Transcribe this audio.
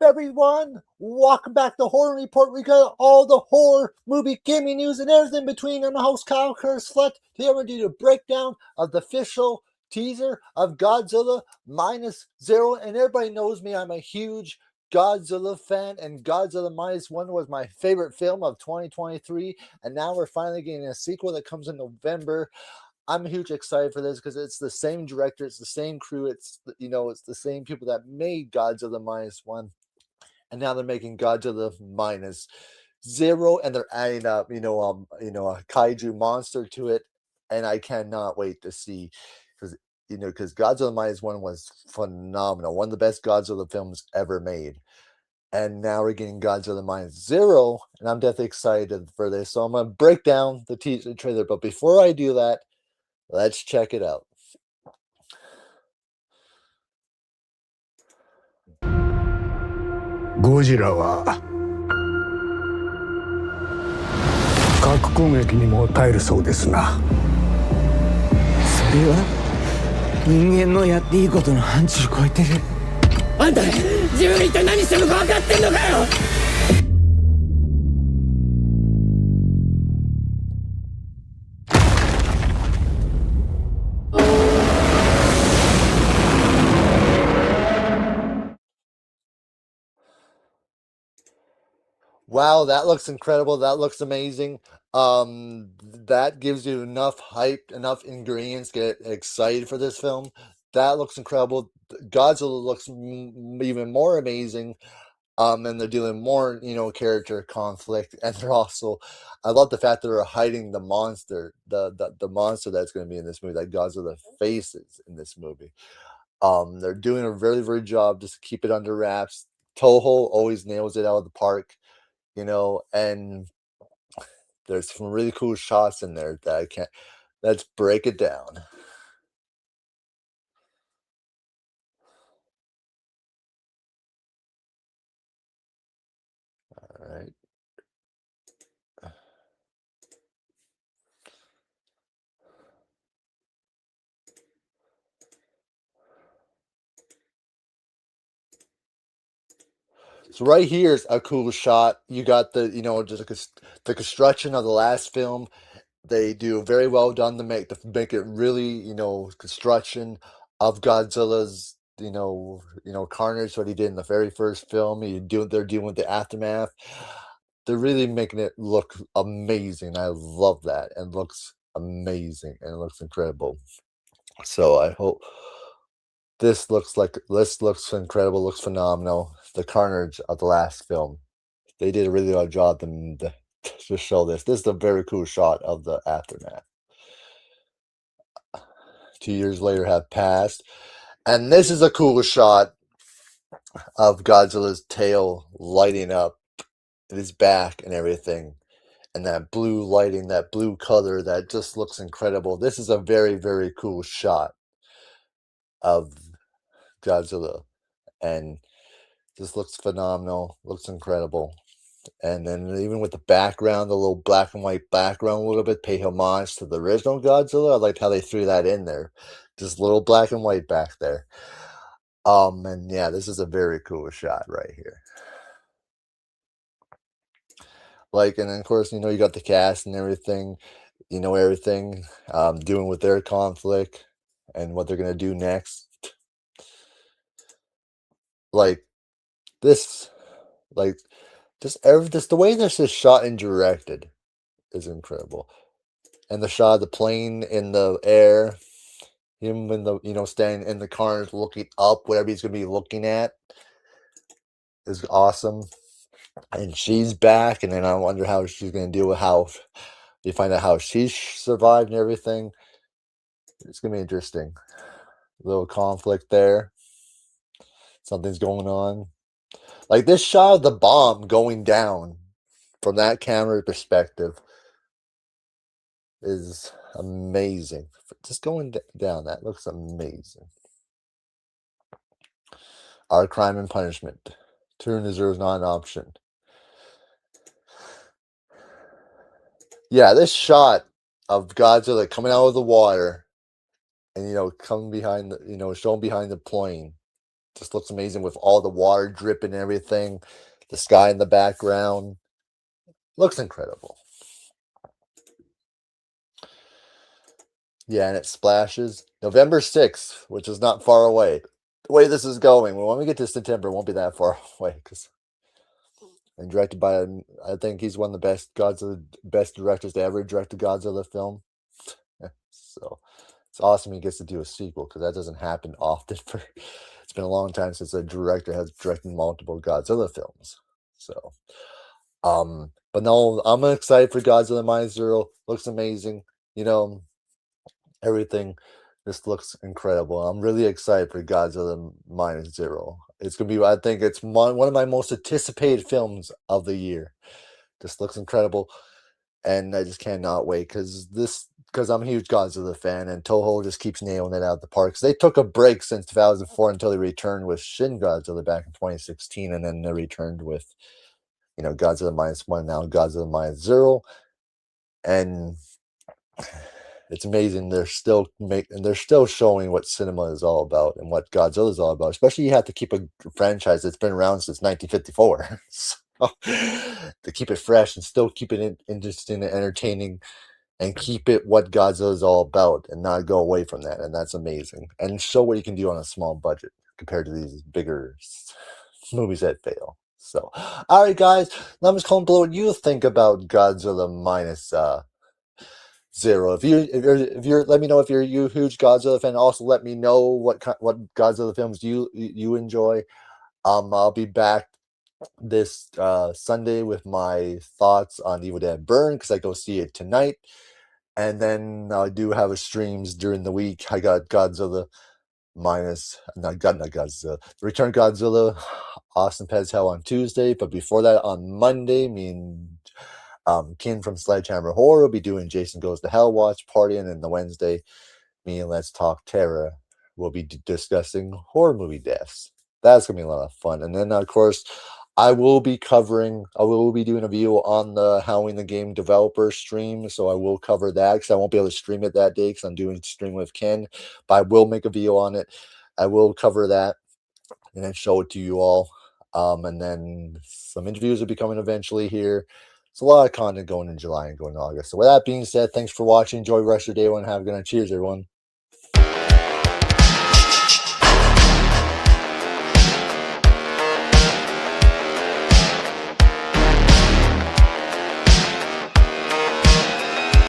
everyone? Welcome back to Horror Report. We got all the horror movie gaming news and everything between. I'm the host, Kyle Curtis Flet. Today we're going to do a breakdown of the official teaser of Godzilla Minus Zero. And everybody knows me, I'm a huge Godzilla fan, and Godzilla Minus One was my favorite film of 2023. And now we're finally getting a sequel that comes in November. I'm huge excited for this because it's the same director, it's the same crew, it's the same people that made Godzilla Minus One, and now they're making Godzilla Minus Zero, and they're adding up, a kaiju monster to it, and I cannot wait to see because Godzilla Minus One was phenomenal, one of the best Godzilla films ever made. And now we're getting Godzilla Minus Zero, and I'm definitely excited for this. So I'm gonna break down the teaser trailer, but before I do that, let's check it out. Godzilla は核攻撃にも耐えるそうですな。それは人間のやっていいことの範疇を超えてる。あんた自分が一体何してるのか分かってんのかよ。Wow, that looks incredible. That looks amazing. That gives you enough hype, enough ingredients to get excited for this film. That looks incredible. Godzilla looks even more amazing. And they're doing more, character conflict, and they're also, I love the fact that they're hiding the monster, the monster that's going to be in this movie, that Godzilla faces in this movie. They're doing a very, very job just to keep it under wraps. Toho always nails it out of the park. And there's some really cool shots in there that I can't. Let's break it down. All right. So right here is a cool shot. You got the, just the construction of the last film. They do very well done to make it really, construction of Godzilla's, carnage, what he did in the very first film. They're dealing with the aftermath. They're really making it look amazing. I love that. And it looks amazing and it looks incredible. So I hope this looks incredible, looks phenomenal. The carnage of the last film. They did a really good job to show this. This is a very cool shot of the aftermath. 2 years later have passed. And this is a cool shot of Godzilla's tail lighting up, his back and everything. And that blue lighting, that blue color, that just looks incredible. This is a very, very cool shot of Godzilla. And this looks phenomenal, looks incredible. And then even with the background, the little black and white background a little bit, pay homage to the original Godzilla. I liked how they threw that in there. Just little black and white back there. And yeah, this is a very cool shot right here. And then of course, you got the cast and everything, doing with their conflict and what they're gonna do next. Just the way this is shot and directed is incredible. And the shot of the plane in the air, him in the standing in the car looking up, whatever he's gonna be looking at, is awesome. And she's back, and then I wonder how she's gonna deal with how you find out how she survived and everything. It's gonna be interesting. A little conflict there. Something's going on. This shot of the bomb going down from that camera perspective is amazing. Just going down, that looks amazing. Our crime and punishment. Turn to zero is not an option. Yeah, this shot of Godzilla coming out of the water and coming behind shown behind the plane just looks amazing with all the water dripping and everything. The sky in the background. Looks incredible. Yeah, and it splashes November 6th, which is not far away. The way this is going, when we get to September, it won't be that far away. And directed by, I think he's one of the best directors to ever direct a Godzilla film. So it's awesome he gets to do a sequel, because that doesn't happen often. It's been a long time since a director has directed multiple Godzilla films. So, but no, I'm excited for Godzilla Minus Zero. Looks amazing. Everything just looks incredible. I'm really excited for Godzilla Minus Zero. It's gonna be, I think it's one of my most anticipated films of the year. Just looks incredible, and I just cannot wait, because I'm a huge Godzilla fan, and Toho just keeps nailing it out of the park. 'Cause they took a break since 2004 until they returned with Shin Godzilla back in 2016, and then they returned with Godzilla Minus One, now Godzilla Minus Zero, and it's amazing. They're still showing what cinema is all about and what Godzilla is all about. Especially, you have to keep a franchise that's been around since 1954. So, to keep it fresh and still keep it interesting and entertaining, and keep it what Godzilla is all about, and not go away from that. And that's amazing. And show what you can do on a small budget compared to these bigger movies that fail. So, all right, guys, let me comment below what you think about Godzilla Minus Zero. If you're, let me know if you're a huge Godzilla fan. Also, let me know what Godzilla films you enjoy. I'll be back this Sunday with my thoughts on Evil Dead Burn, because I go see it tonight, and then I do have a streams during the week. I got Godzilla Minus, not Godzilla, Return Godzilla, Austin Pez Hell on Tuesday, but before that on Monday, me and Ken from Sledgehammer Horror will be doing Jason Goes to Hell watch party, and then the Wednesday, me and Let's Talk Terra will be discussing horror movie deaths. That's gonna be a lot of fun. And then, of course, I will be doing a video on the Halloween the Game developer stream, so I will cover that, because I won't be able to stream it that day because I'm doing stream with Ken, but I will make a video on it. I will cover that and then show it to you all. And then some interviews will be coming eventually here. It's a lot of content going in July and going in August. So with that being said, thanks for watching. Enjoy the rest of your day, everyone. Have a good night. Cheers, everyone.